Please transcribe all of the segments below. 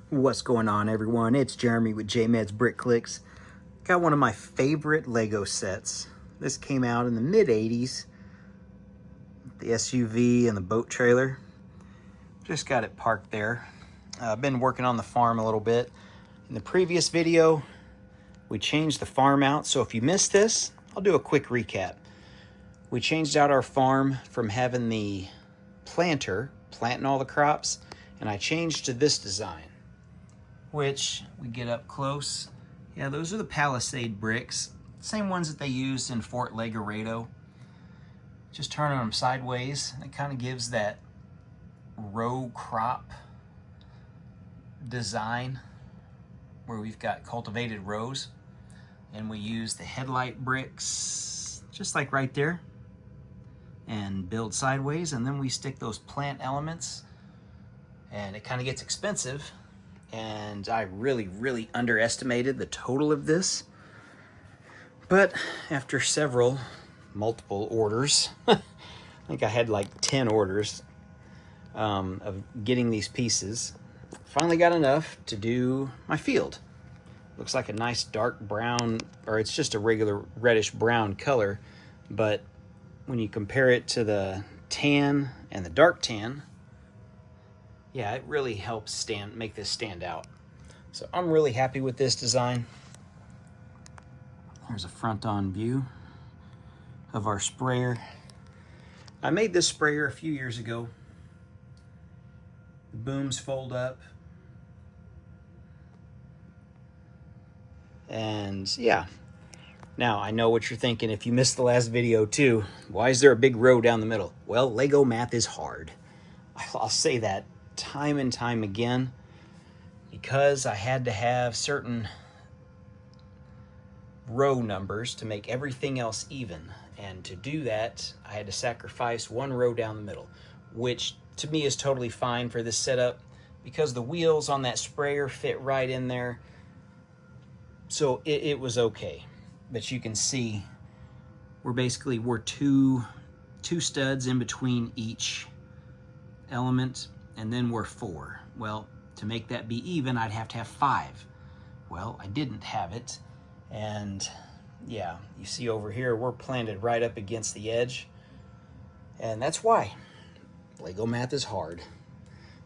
What's going on, everyone? It's Jeremy with JMed's Brick Clicks. Got one of my favorite Lego sets. This came out in the mid-80s. The SUV and the boat trailer. Just got it parked there. I've been working on the farm a little bit. In the previous video, we changed the farm out. So if you missed this, I'll do a quick recap. We changed out our farm from having the planter, planting all the crops, and I changed to this design, which we get up close. Yeah, those are the Palisade bricks. Same ones that they used in Fort Legorado. Just turning them sideways. It kind of gives that row crop design where we've got cultivated rows. And we use the headlight bricks, just like right there, and build sideways. And then we stick those plant elements. And it kind of gets expensive. And I really underestimated the total of this. But after multiple orders, I think I had like 10 orders of getting these pieces, finally got enough to do my field. Looks like a nice dark brown, or it's just a regular reddish brown color, but when you compare it to the tan and the dark tan, yeah, it really helps make this stand out. So I'm really happy with this design. Here's a front-on view of our sprayer. I made this sprayer a few years ago. The booms fold up. And yeah. Now, I know what you're thinking if you missed the last video too. Why is there a big row down the middle? Well, Lego math is hard. I'll say that time and time again, because I had to have certain row numbers to make everything else even. And to do that, I had to sacrifice one row down the middle, which to me is totally fine for this setup because the wheels on that sprayer fit right in there. So it was okay. But you can see we're two studs in between each element, and then we're 4. Well, to make that be even, I'd have to have 5. Well, I didn't have it. And yeah, you see over here, we're planted right up against the edge. And that's why Lego math is hard.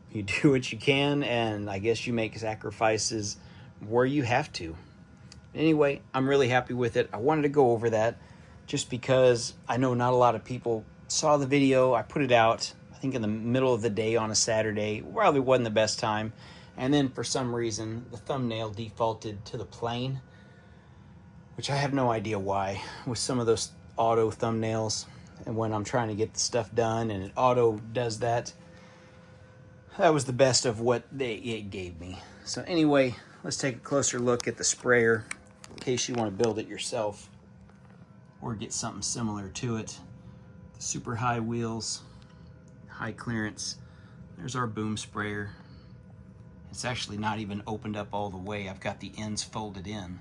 You do what you can, and I guess you make sacrifices where you have to. Anyway, I'm really happy with it. I wanted to go over that just because I know not a lot of people saw the video. I put it out, I think, in the middle of the day on a Saturday. Probably wasn't the best time. And then for some reason, the thumbnail defaulted to the plain, which I have no idea why, with some of those auto thumbnails. And when I'm trying to get the stuff done and it auto does that, that was the best of what it gave me. So anyway, let's take a closer look at the sprayer in case you want to build it yourself or get something similar to it. The super high wheels, high clearance. There's our boom sprayer. It's actually not even opened up all the way. I've got the ends folded in.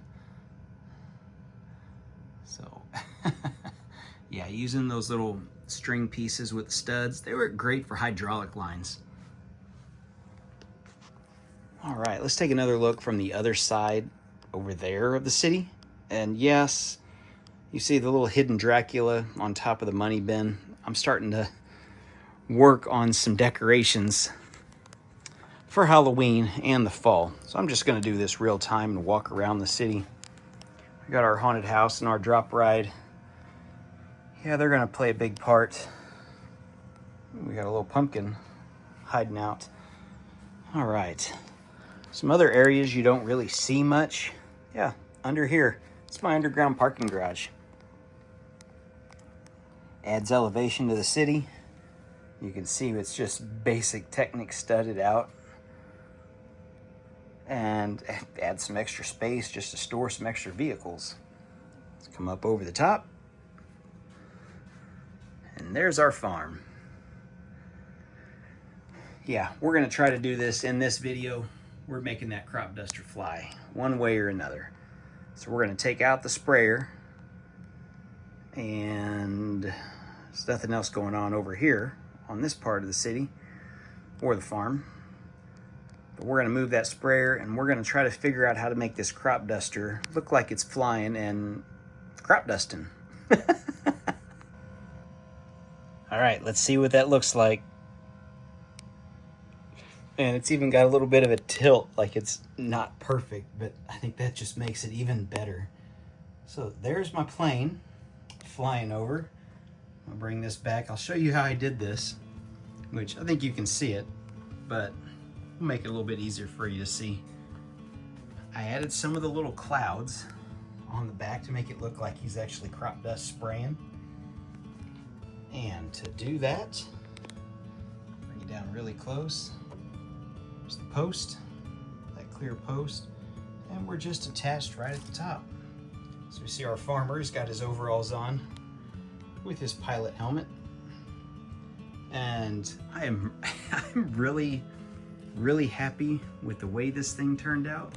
So, yeah, using those little string pieces with the studs, they were great for hydraulic lines. All right, let's take another look from the other side over there of the city. And yes, you see the little hidden Dracula on top of the money bin. I'm starting to work on some decorations for Halloween and the fall. So I'm just gonna do this real time and walk around the city. We got our haunted house and our drop ride. Yeah, they're gonna play a big part. We got a little pumpkin hiding out. All right. Some other areas you don't really see much. Yeah, under here. It's my underground parking garage. Adds elevation to the city. You can see it's just basic Technic studded out. And add some extra space just to store some extra vehicles. Let's come up over the top. And there's our farm. Yeah, we're gonna try to do this in this video. We're making that crop duster fly one way or another. So we're gonna take out the sprayer, and there's nothing else going on over here on this part of the city or the farm. But we're gonna move that sprayer and we're gonna try to figure out how to make this crop duster look like it's flying and crop dusting. All right, let's see what that looks like. And it's even got a little bit of a tilt, like it's not perfect, but I think that just makes it even better. So there's my plane flying over. I'll bring this back. I'll show you how I did this, which I think you can see it, but we'll make it a little bit easier for you to see. I added some of the little clouds on the back to make it look like he's actually crop dust spraying. And to do that, bring it down really close. There's the post, that clear post, and we're just attached right at the top. So we see our farmer's got his overalls on with his pilot helmet. And I'm really happy with the way this thing turned out.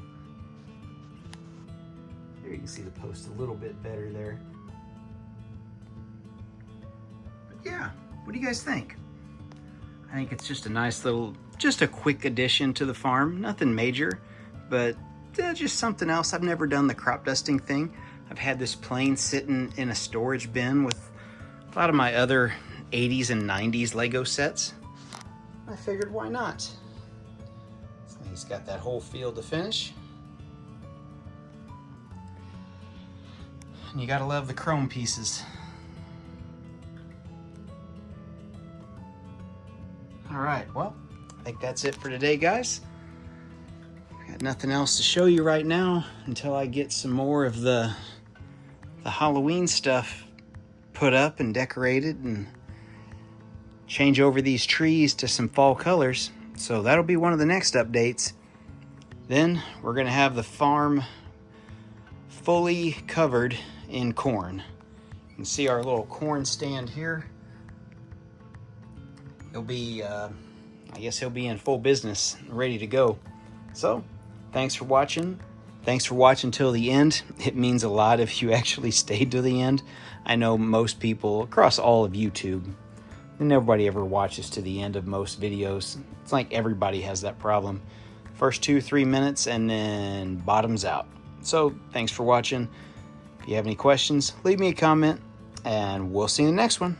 There you can see the post a little bit better there. But yeah, what do you guys think? I think it's just a nice little, just a quick addition to the farm. Nothing major, but just something else. I've never done the crop dusting thing. I've had this plane sitting in a storage bin with a lot of my other 80s and 90s Lego sets. I figured, why not? So he's got that whole field to finish. And you gotta love the chrome pieces. All right, well, I think that's it for today, guys. Got nothing else to show you right now until I get some more of the Halloween stuff put up and decorated and change over these trees to some fall colors. So that'll be one of the next updates. Then we're gonna have the farm fully covered in corn. You can see our little corn stand here. He'll be, I guess he'll be in full business, ready to go. So, thanks for watching. Thanks for watching till the end. It means a lot if you actually stayed to the end. I know most people across all of YouTube, and nobody ever watches to the end of most videos. It's like everybody has that problem. First 2-3 minutes and then bottoms out. So, thanks for watching. If you have any questions, leave me a comment, and we'll see you in the next one.